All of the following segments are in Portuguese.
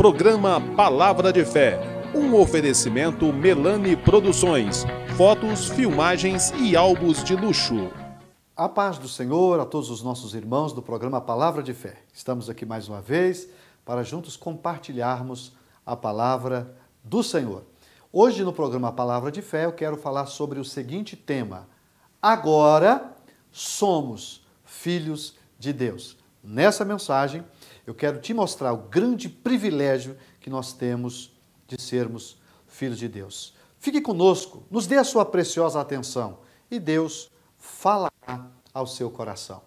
Programa Palavra de Fé, um oferecimento Melani Produções, fotos, filmagens e álbuns de luxo. A paz do Senhor a todos os nossos irmãos do programa Palavra de Fé. Estamos aqui mais uma vez para juntos compartilharmos a palavra do Senhor. Hoje no programa Palavra de Fé eu quero falar sobre o seguinte tema: agora somos filhos de Deus. Nessa mensagem eu quero te mostrar o grande privilégio que nós temos de sermos filhos de Deus. Fique conosco, nos dê a sua preciosa atenção e Deus falará ao seu coração.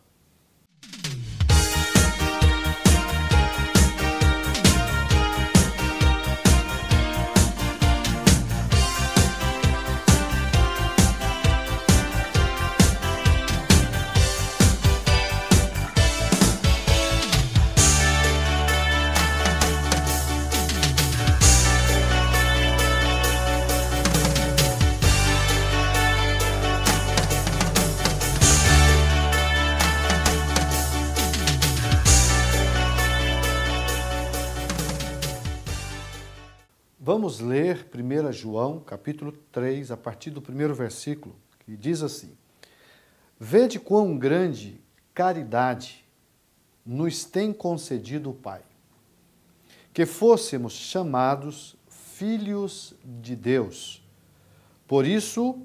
Vamos ler 1 João, capítulo 3, a partir do primeiro versículo, que diz assim: Vede quão grande caridade nos tem concedido o Pai, que fôssemos chamados filhos de Deus. Por isso,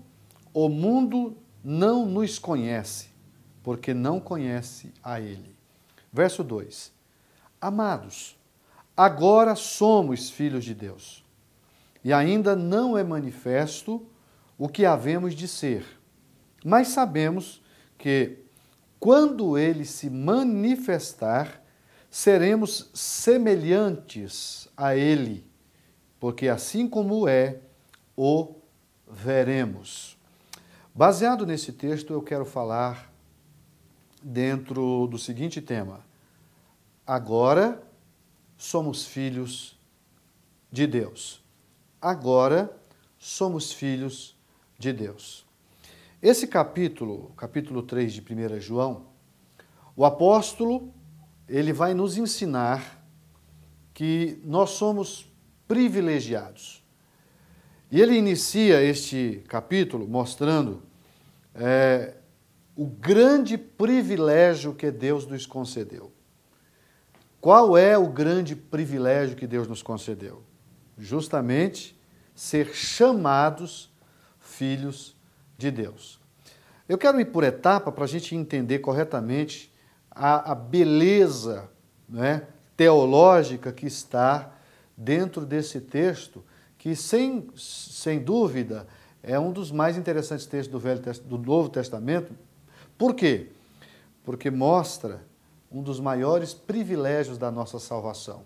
o mundo não nos conhece, porque não conhece a Ele. Verso 2: Amados, agora somos filhos de Deus. E ainda não é manifesto o que havemos de ser. Mas sabemos que, quando ele se manifestar, seremos semelhantes a ele, porque assim como é, o veremos. Baseado nesse texto, eu quero falar dentro do seguinte tema: agora somos filhos de Deus. Agora somos filhos de Deus. Esse capítulo 3 de 1 João, o apóstolo, ele vai nos ensinar que nós somos privilegiados. E ele inicia este capítulo mostrando o grande privilégio que Deus nos concedeu. Qual é o grande privilégio que Deus nos concedeu? Justamente ser chamados filhos de Deus. Eu quero ir por etapa para a gente entender corretamente a beleza, né, teológica que está dentro desse texto, que sem dúvida é um dos mais interessantes textos do Novo Testamento. Por quê? Porque mostra um dos maiores privilégios da nossa salvação,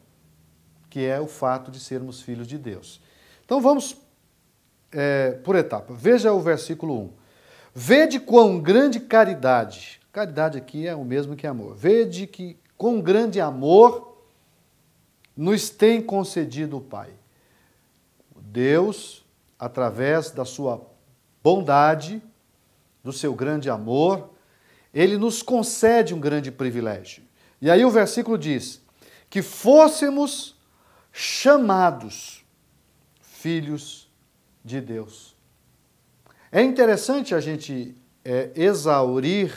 que é o fato de sermos filhos de Deus. Então vamos por etapa. Veja o versículo 1. Vede quão grande caridade. Caridade aqui é o mesmo que amor. Vede que quão grande amor nos tem concedido o Pai. Deus, através da sua bondade, do seu grande amor, ele nos concede um grande privilégio. E aí o versículo diz que fôssemos chamados filhos de Deus. É interessante a gente exaurir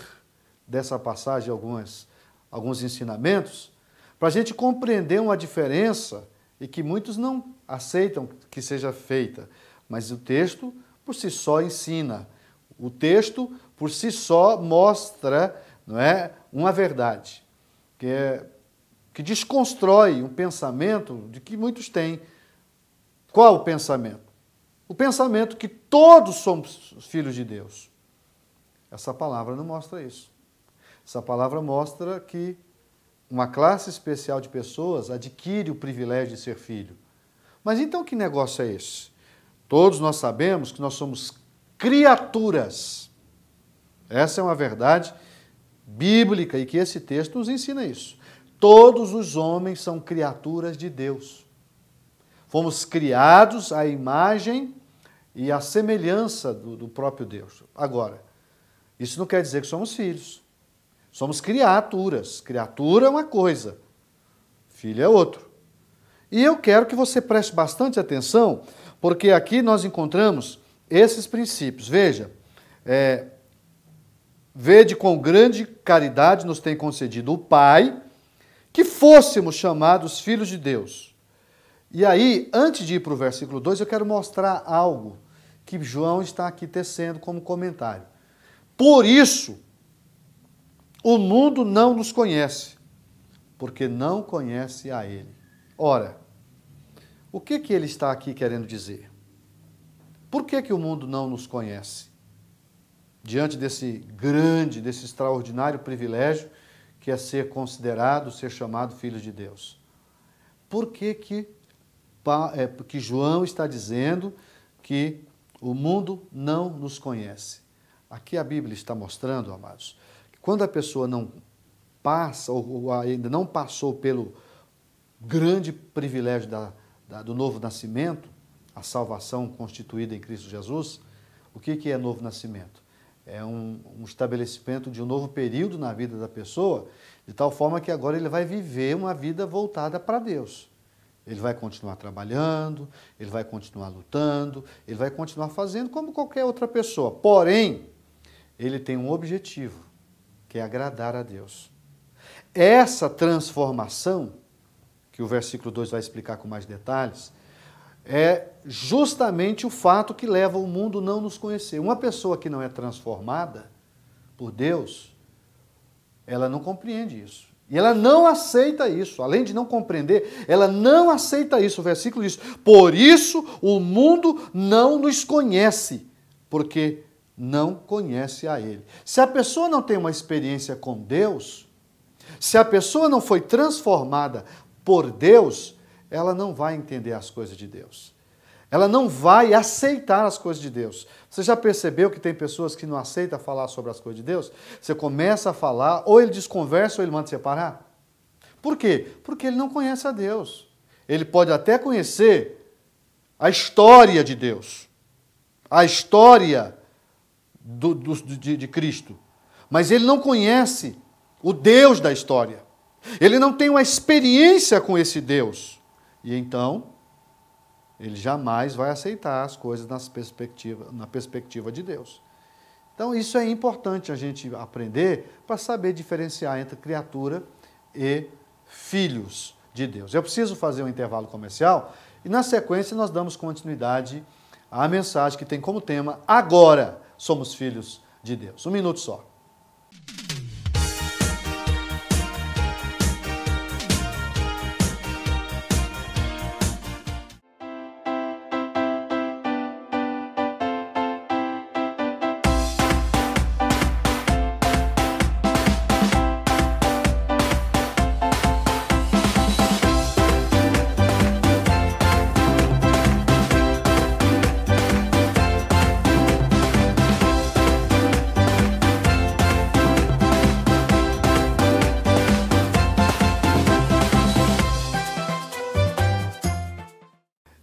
dessa passagem alguns ensinamentos para a gente compreender uma diferença e que muitos não aceitam que seja feita, mas o texto por si só ensina, o texto por si só mostra, não é, uma verdade, que desconstrói um pensamento de que muitos têm. Qual o pensamento? O pensamento que todos somos filhos de Deus. Essa palavra não mostra isso. Essa palavra mostra que uma classe especial de pessoas adquire o privilégio de ser filho. Mas então que negócio é esse? Todos nós sabemos que nós somos criaturas. Essa é uma verdade bíblica e que esse texto nos ensina isso. Todos os homens são criaturas de Deus. Fomos criados à imagem e à semelhança do próprio Deus. Agora, isso não quer dizer que somos filhos. Somos criaturas. Criatura é uma coisa, filho é outro. E eu quero que você preste bastante atenção, porque aqui nós encontramos esses princípios. Veja, vede quão grande caridade nos tem concedido o Pai, que fôssemos chamados filhos de Deus. E aí, antes de ir para o versículo 2, eu quero mostrar algo que João está aqui tecendo como comentário. Por isso, o mundo não nos conhece, porque não conhece a Ele. Ora, o que ele está aqui querendo dizer? Por que o mundo não nos conhece? Diante desse grande, desse extraordinário privilégio que é ser considerado, ser chamado filho de Deus. Por que João está dizendo que o mundo não nos conhece? Aqui a Bíblia está mostrando, amados, que quando a pessoa não passa, ou ainda não passou pelo grande privilégio do novo nascimento, a salvação constituída em Cristo Jesus, o que é novo nascimento? É um estabelecimento de um novo período na vida da pessoa, de tal forma que agora ele vai viver uma vida voltada para Deus. Ele vai continuar trabalhando, ele vai continuar lutando, ele vai continuar fazendo como qualquer outra pessoa. Porém, ele tem um objetivo, que é agradar a Deus. Essa transformação, que o versículo 2 vai explicar com mais detalhes, é justamente o fato que leva o mundo não nos conhecer. Uma pessoa que não é transformada por Deus, ela não compreende isso. E ela não aceita isso. Além de não compreender, ela não aceita isso. O versículo diz, por isso o mundo não nos conhece, porque não conhece a Ele. Se a pessoa não tem uma experiência com Deus, se a pessoa não foi transformada por Deus, ela não vai entender as coisas de Deus. Ela não vai aceitar as coisas de Deus. Você já percebeu que tem pessoas que não aceitam falar sobre as coisas de Deus? Você começa a falar, ou ele desconversa ou ele manda você parar. Por quê? Porque ele não conhece a Deus. Ele pode até conhecer a história de Deus, a história de Cristo, mas ele não conhece o Deus da história. Ele não tem uma experiência com esse Deus. E então, ele jamais vai aceitar as coisas na perspectiva de Deus. Então, isso é importante a gente aprender para saber diferenciar entre criatura e filhos de Deus. Eu preciso fazer um intervalo comercial e, na sequência, nós damos continuidade à mensagem que tem como tema Agora somos filhos de Deus. Um minuto só.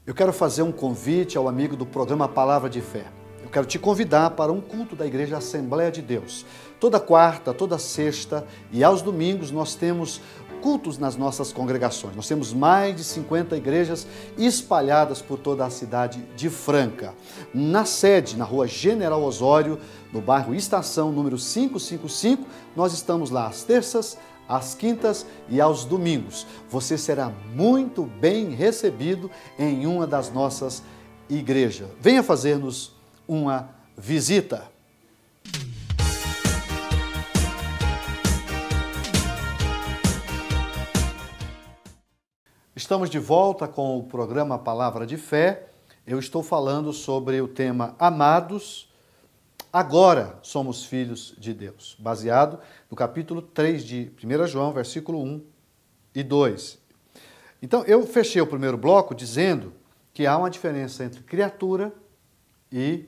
Eu quero fazer um convite ao amigo do programa Palavra de Fé. Eu quero te convidar para um culto da Igreja Assembleia de Deus. Toda quarta, toda sexta e aos domingos nós temos cultos nas nossas congregações. Nós temos mais de 50 igrejas espalhadas por toda a cidade de Franca. Na sede, na rua General Osório, no bairro Estação, número 555, nós estamos lá às terças, às quintas e aos domingos. Você será muito bem recebido em uma das nossas igrejas. Venha fazer-nos uma visita. Estamos de volta com o programa Palavra de Fé. Eu estou falando sobre o tema Amados, agora somos filhos de Deus, baseado no capítulo 3 de 1 João, versículo 1 e 2. Então, eu fechei o primeiro bloco dizendo que há uma diferença entre criatura e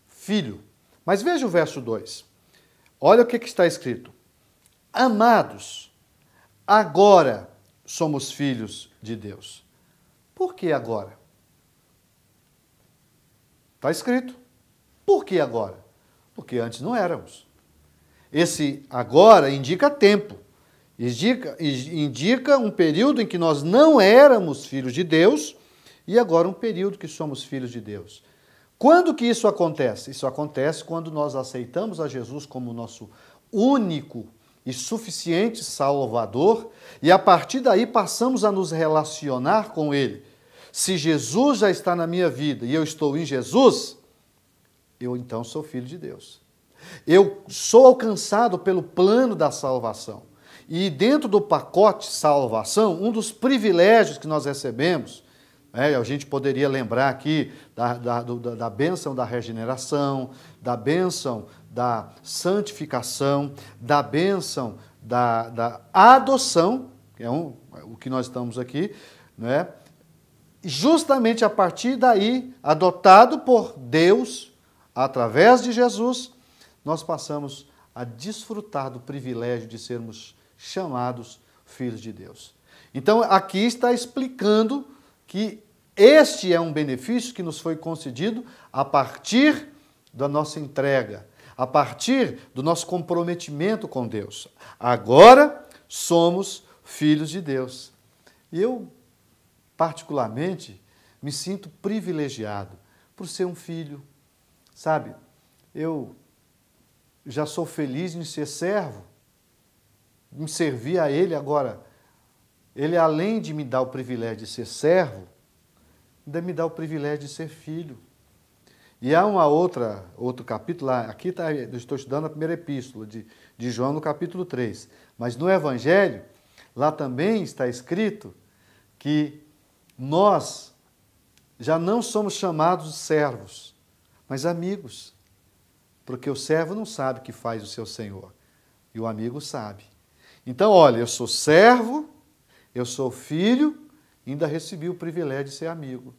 filho. Mas veja o verso 2. Olha o que está escrito. Amados, agora somos filhos de Deus. Por que agora? Está escrito. Por que agora? Porque antes não éramos. Esse agora indica tempo. Indica um período em que nós não éramos filhos de Deus e agora um período que somos filhos de Deus. Quando que isso acontece? Isso acontece quando nós aceitamos a Jesus como nosso único e suficiente Salvador e a partir daí passamos a nos relacionar com Ele. Se Jesus já está na minha vida e eu estou em Jesus, eu então sou filho de Deus. Eu sou alcançado pelo plano da salvação. E dentro do pacote salvação, um dos privilégios que nós recebemos, a gente poderia lembrar aqui da bênção da regeneração, da bênção da santificação, da bênção da adoção, que é o que nós estamos aqui, né? Justamente a partir daí, adotado por Deus, através de Jesus, nós passamos a desfrutar do privilégio de sermos chamados filhos de Deus. Então, aqui está explicando que este é um benefício que nos foi concedido a partir da nossa entrega, a partir do nosso comprometimento com Deus. Agora somos filhos de Deus. E eu, particularmente, me sinto privilegiado por ser um filho. Sabe, eu já sou feliz em ser servo, em servir a Ele. Agora, Ele, além de me dar o privilégio de ser servo, ainda me dá o privilégio de ser filho. E há outro capítulo, aqui eu estou estudando a primeira epístola de João, no capítulo 3. Mas no Evangelho, lá também está escrito que nós já não somos chamados de servos, mas amigos. Porque o servo não sabe o que faz o seu senhor, e o amigo sabe. Então, olha, eu sou servo, eu sou filho, ainda recebi o privilégio de ser amigo.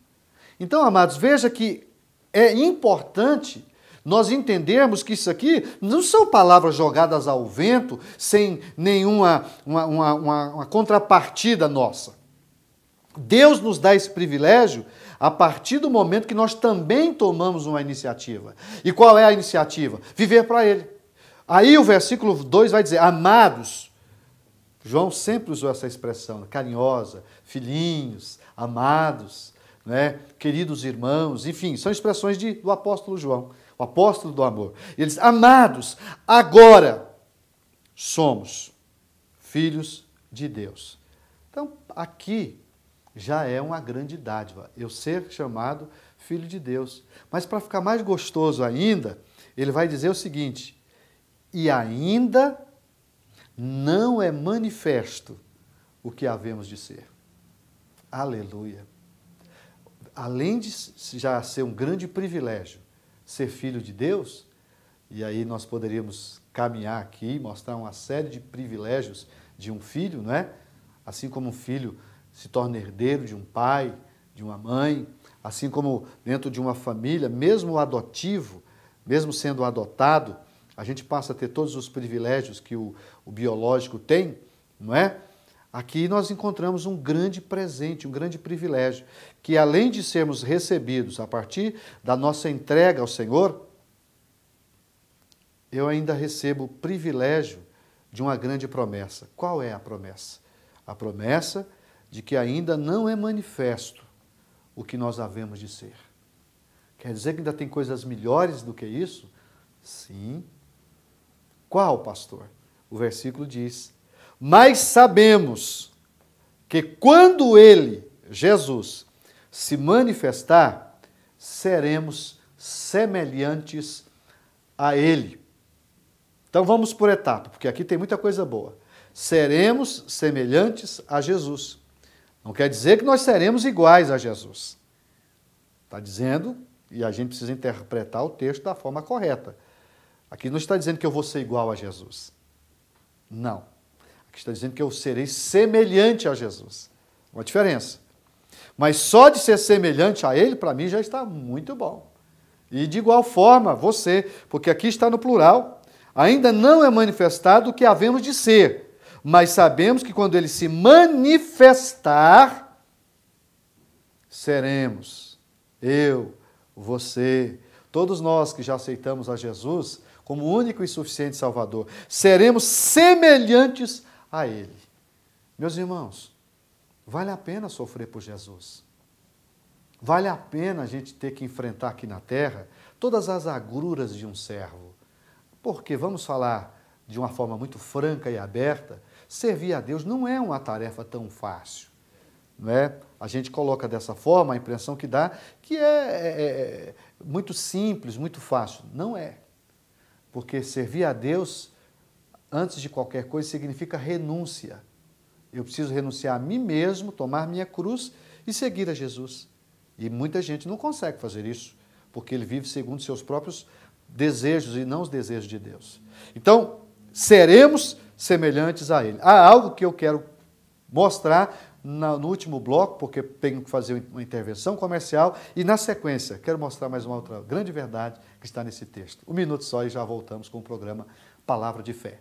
Então, amados, veja que é importante nós entendermos que isso aqui não são palavras jogadas ao vento, sem nenhuma uma contrapartida nossa. Deus nos dá esse privilégio a partir do momento que nós também tomamos uma iniciativa. E qual é a iniciativa? Viver para Ele. Aí o versículo 2 vai dizer, amados. João sempre usou essa expressão, carinhosa, filhinhos, amados, né? Queridos irmãos, enfim, são expressões do apóstolo João, o apóstolo do amor. Ele diz, amados, agora somos filhos de Deus. Então, aqui já é uma grande dádiva, eu ser chamado filho de Deus. Mas para ficar mais gostoso ainda, ele vai dizer o seguinte, e ainda não é manifesto o que havemos de ser. Aleluia! Além de já ser um grande privilégio ser filho de Deus, e aí nós poderíamos caminhar aqui e mostrar uma série de privilégios de um filho, não é? Assim como um filho se torna herdeiro de um pai, de uma mãe, assim como dentro de uma família, mesmo o adotivo, mesmo sendo adotado, a gente passa a ter todos os privilégios que o biológico tem, não é? Aqui nós encontramos um grande presente, um grande privilégio, que além de sermos recebidos a partir da nossa entrega ao Senhor, eu ainda recebo o privilégio de uma grande promessa. Qual é a promessa? A promessa de que ainda não é manifesto o que nós havemos de ser. Quer dizer que ainda tem coisas melhores do que isso? Sim. Qual, pastor? O versículo diz, mas sabemos que quando Ele, Jesus, se manifestar, seremos semelhantes a Ele. Então vamos por etapa, porque aqui tem muita coisa boa. Seremos semelhantes a Jesus. Não quer dizer que nós seremos iguais a Jesus. Está dizendo, e a gente precisa interpretar o texto da forma correta. Aqui não está dizendo que eu vou ser igual a Jesus. Não. Aqui está dizendo que eu serei semelhante a Jesus. Uma diferença. Mas só de ser semelhante a Ele, para mim, já está muito bom. E de igual forma, você, porque aqui está no plural, ainda não é manifestado o que havemos de ser, mas sabemos que quando Ele se manifestar, seremos eu, você, todos nós que já aceitamos a Jesus como único e suficiente Salvador, seremos semelhantes a Ele. Meus irmãos, vale a pena sofrer por Jesus. Vale a pena a gente ter que enfrentar aqui na terra todas as agruras de um servo. Porque, vamos falar de uma forma muito franca e aberta, servir a Deus não é uma tarefa tão fácil. Não é? A gente coloca dessa forma, a impressão que dá que é muito simples, muito fácil. Não é. Porque servir a Deus, antes de qualquer coisa, significa renúncia. Eu preciso renunciar a mim mesmo, tomar minha cruz e seguir a Jesus. E muita gente não consegue fazer isso, porque ele vive segundo seus próprios desejos e não os desejos de Deus. Então, seremos semelhantes a Ele. Há algo que eu quero mostrar no último bloco, porque tenho que fazer uma intervenção comercial, e na sequência quero mostrar mais uma outra grande verdade que está nesse texto. Um minuto só e já voltamos com o programa Palavra de Fé.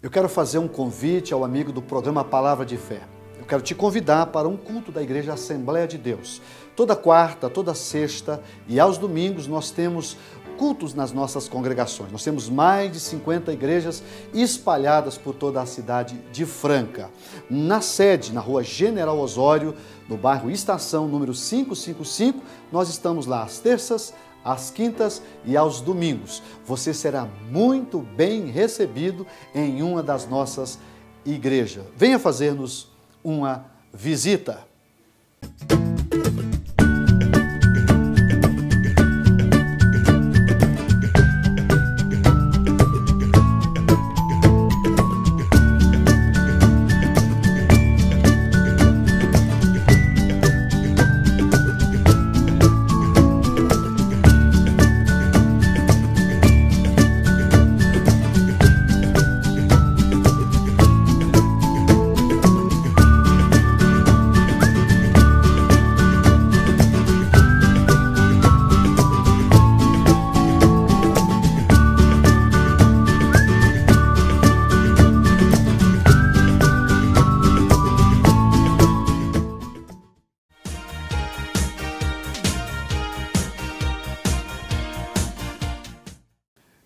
Eu quero fazer um convite ao amigo do programa Palavra de Fé. Eu quero te convidar para um culto da Igreja Assembleia de Deus. Toda quarta, toda sexta e aos domingos nós temos cultos nas nossas congregações. Nós temos mais de 50 igrejas espalhadas por toda a cidade de Franca. Na sede, na rua General Osório, no bairro Estação, número 555, nós estamos lá às terças, às quintas e aos domingos. Você será muito bem recebido em uma das nossas igrejas. Venha fazer-nos uma visita.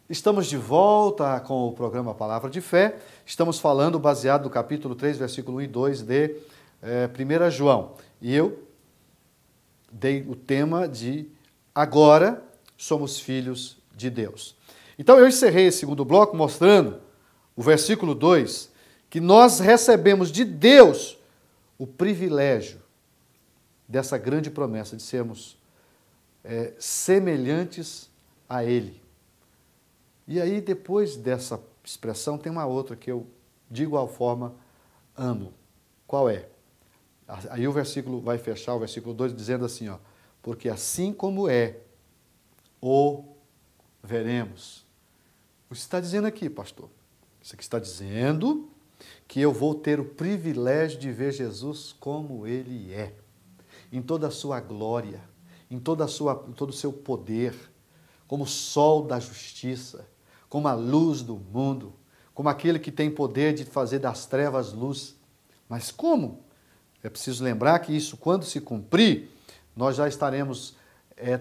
Estamos de volta com o programa Palavra de Fé. Estamos falando baseado no capítulo 3, versículo 1 e 2 de 1 João. E eu dei o tema de agora somos filhos de Deus. Então eu encerrei esse segundo bloco mostrando o versículo 2, que nós recebemos de Deus o privilégio dessa grande promessa de sermos semelhantes a Ele. E aí, depois dessa expressão, tem uma outra que eu, de igual forma, amo. Qual é? Aí o versículo vai fechar, o versículo 2, dizendo assim, ó, porque assim como é, o veremos. O que está dizendo aqui, pastor? Isso aqui está dizendo que eu vou ter o privilégio de ver Jesus como Ele é, em toda a sua glória, em todo o seu poder, como o sol da justiça, como a luz do mundo, como aquele que tem poder de fazer das trevas luz. Mas como? É preciso lembrar que isso, quando se cumprir, nós já estaremos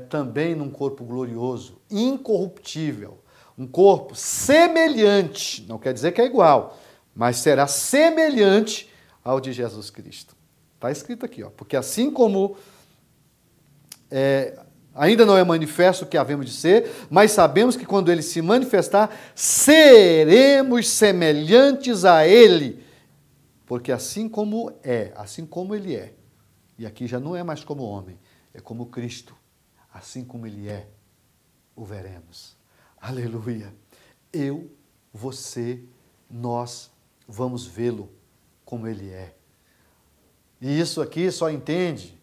também num corpo glorioso, incorruptível, um corpo semelhante, não quer dizer que é igual, mas será semelhante ao de Jesus Cristo. Está escrito aqui, ó, porque assim como ainda não é manifesto o que havemos de ser, mas sabemos que quando Ele se manifestar, seremos semelhantes a Ele, porque assim como Ele é, e aqui já não é mais como homem, é como Cristo, assim como Ele é, o veremos. Aleluia! Eu, você, nós vamos vê-lo como Ele é. E isso aqui só entende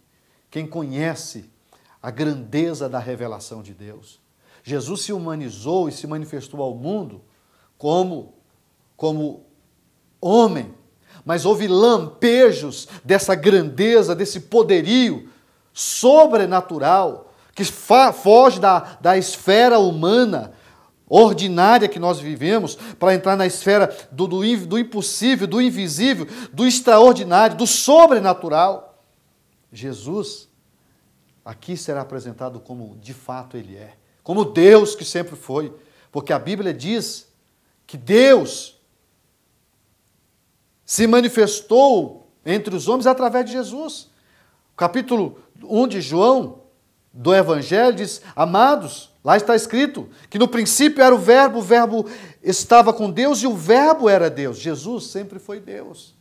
quem conhece a grandeza da revelação de Deus. Jesus se humanizou e se manifestou ao mundo como homem, mas houve lampejos dessa grandeza, desse poderio sobrenatural, que foge da esfera humana, ordinária que nós vivemos, para entrar na esfera do impossível, do invisível, do extraordinário, do sobrenatural. Jesus, aqui será apresentado como de fato ele é, como Deus que sempre foi, porque a Bíblia diz que Deus se manifestou entre os homens através de Jesus. O capítulo 1 de João, do Evangelho, diz: amados, lá está escrito que no princípio era o Verbo estava com Deus e o Verbo era Deus. Jesus sempre foi Deus.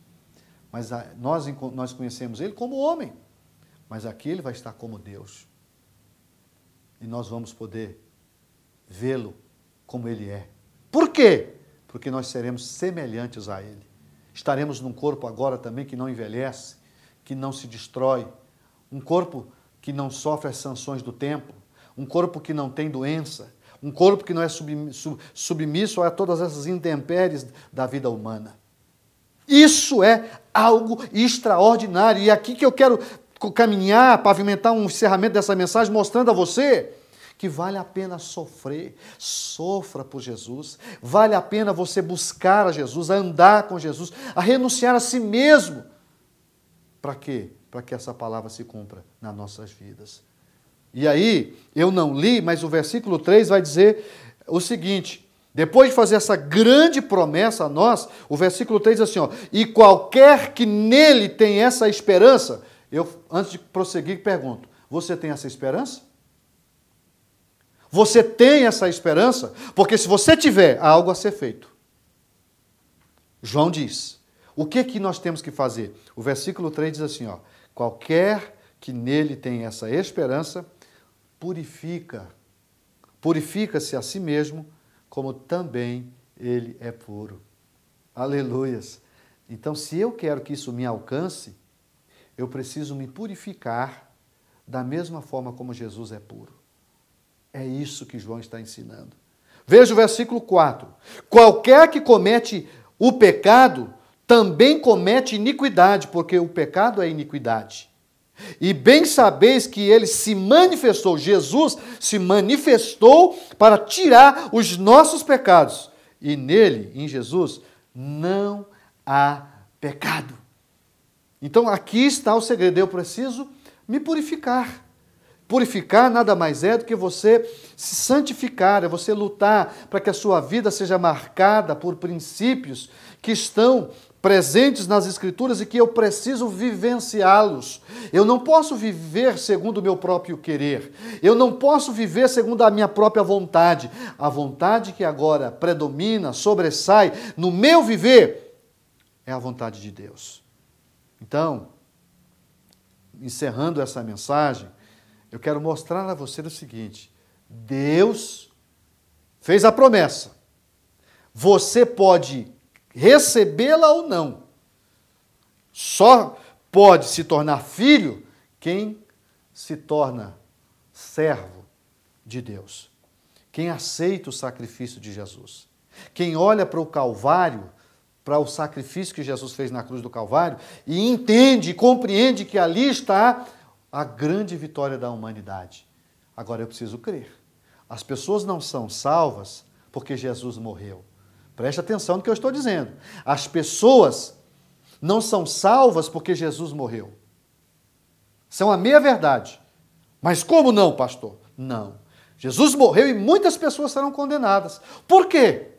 Mas nós conhecemos ele como homem. Mas aqui ele vai estar como Deus. E nós vamos poder vê-lo como ele é. Por quê? Porque nós seremos semelhantes a ele. Estaremos num corpo agora também que não envelhece, que não se destrói. Um corpo que não sofre as sanções do tempo. Um corpo que não tem doença. Um corpo que não é submisso a todas essas intempéries da vida humana. Isso é algo extraordinário. E aqui que eu quero caminhar, pavimentar um encerramento dessa mensagem, mostrando a você que vale a pena sofrer. Sofra por Jesus. Vale a pena você buscar a Jesus, a andar com Jesus, a renunciar a si mesmo. Para quê? Para que essa palavra se cumpra nas nossas vidas. E aí, eu não li, mas o versículo 3 vai dizer o seguinte: depois de fazer essa grande promessa a nós, o versículo 3 diz assim, ó: e qualquer que nele tem essa esperança, eu, antes de prosseguir, pergunto, você tem essa esperança? Você tem essa esperança? Porque se você tiver, há algo a ser feito. João diz, o que nós temos que fazer? O versículo 3 diz assim, ó: qualquer que nele tem essa esperança, purifica-se a si mesmo, como também ele é puro. Aleluias! Então, se eu quero que isso me alcance, eu preciso me purificar da mesma forma como Jesus é puro. É isso que João está ensinando. Veja o versículo 4. Qualquer que comete o pecado, também comete iniquidade, porque o pecado é iniquidade. E bem sabeis que ele se manifestou, Jesus se manifestou para tirar os nossos pecados. E nele, em Jesus, não há pecado. Então aqui está o segredo, eu preciso me purificar. Purificar nada mais é do que você se santificar, é você lutar para que a sua vida seja marcada por princípios que estão presentes nas Escrituras e que eu preciso vivenciá-los. Eu não posso viver segundo o meu próprio querer. Eu não posso viver segundo a minha própria vontade. A vontade que agora predomina, sobressai no meu viver, é a vontade de Deus. Então, encerrando essa mensagem, eu quero mostrar a você o seguinte: Deus fez a promessa. Você pode recebê-la ou não. Só pode se tornar filho quem se torna servo de Deus. Quem aceita o sacrifício de Jesus. Quem olha para o Calvário, para o sacrifício que Jesus fez na cruz do Calvário, e entende e compreende que ali está a grande vitória da humanidade. Agora eu preciso crer. As pessoas não são salvas porque Jesus morreu. Preste atenção no que eu estou dizendo. As pessoas não são salvas porque Jesus morreu. São a meia-verdade. Mas como não, pastor? Não. Jesus morreu e muitas pessoas serão condenadas. Por quê?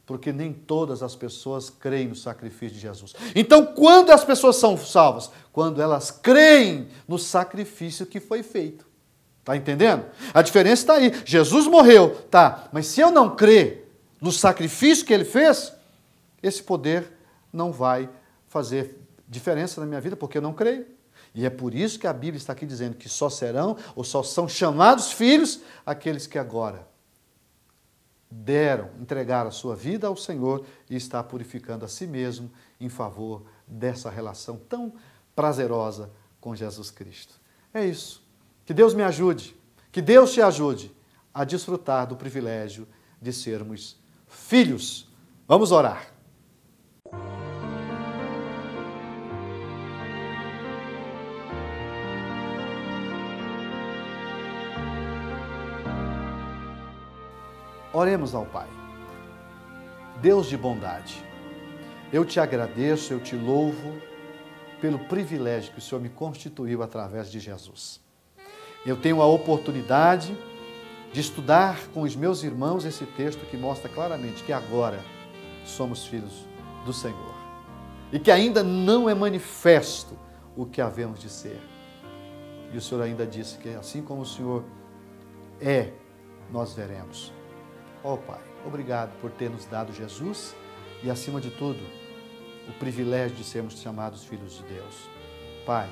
Porque nem todas as pessoas creem no sacrifício de Jesus. Então, quando as pessoas são salvas? Quando elas creem no sacrifício que foi feito. Está entendendo? A diferença está aí. Jesus morreu, tá, mas se eu não crer no sacrifício que ele fez, esse poder não vai fazer diferença na minha vida, porque eu não creio. E é por isso que a Bíblia está aqui dizendo que só serão, ou só são chamados filhos, aqueles que agora entregaram a sua vida ao Senhor e está purificando a si mesmo em favor dessa relação tão prazerosa com Jesus Cristo. É isso. Que Deus me ajude, que Deus te ajude a desfrutar do privilégio de sermos filhos. Vamos orar. Oremos ao Pai. Deus de bondade, eu te agradeço, eu te louvo pelo privilégio que o Senhor me constituiu através de Jesus. Eu tenho a oportunidade de estudar com os meus irmãos esse texto que mostra claramente que agora somos filhos do Senhor e que ainda não é manifesto o que havemos de ser. E o Senhor ainda disse que assim como o Senhor é, nós veremos. Ó Pai, obrigado por ter nos dado Jesus e, acima de tudo, o privilégio de sermos chamados filhos de Deus. Pai,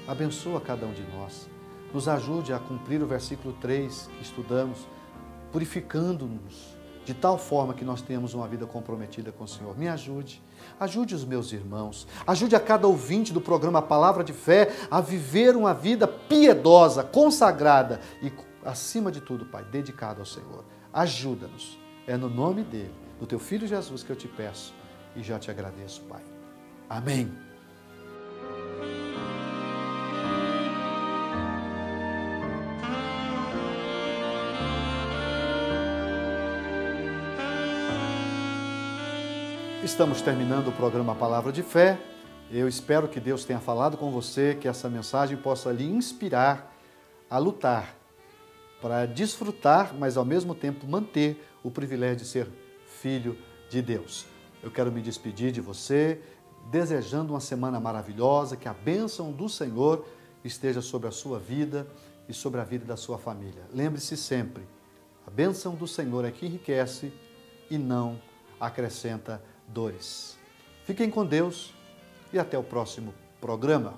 abençoa cada um de nós. Nos ajude a cumprir o versículo 3 que estudamos, purificando-nos de tal forma que nós tenhamos uma vida comprometida com o Senhor. Me ajude, ajude os meus irmãos, ajude a cada ouvinte do programa Palavra de Fé a viver uma vida piedosa, consagrada e, acima de tudo, Pai, dedicada ao Senhor. Ajuda-nos. É no nome dele, do teu Filho Jesus, que eu te peço e já te agradeço, Pai. Amém. Estamos terminando o programa Palavra de Fé. Eu espero que Deus tenha falado com você, que essa mensagem possa lhe inspirar a lutar para desfrutar, mas ao mesmo tempo manter o privilégio de ser filho de Deus. Eu quero me despedir de você, desejando uma semana maravilhosa, que a bênção do Senhor esteja sobre a sua vida e sobre a vida da sua família. Lembre-se sempre, a bênção do Senhor é que enriquece e não acrescenta dores. Fiquem com Deus e até o próximo programa.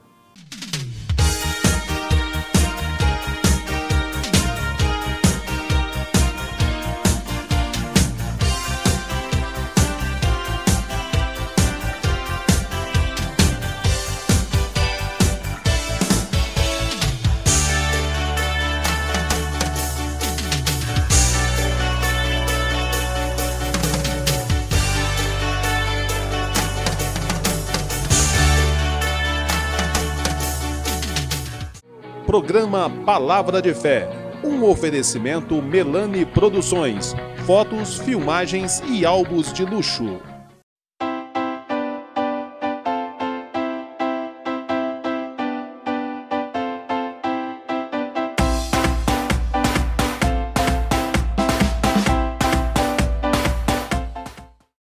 Programa Palavra de Fé, um oferecimento Melani Produções, fotos, filmagens e álbuns de luxo.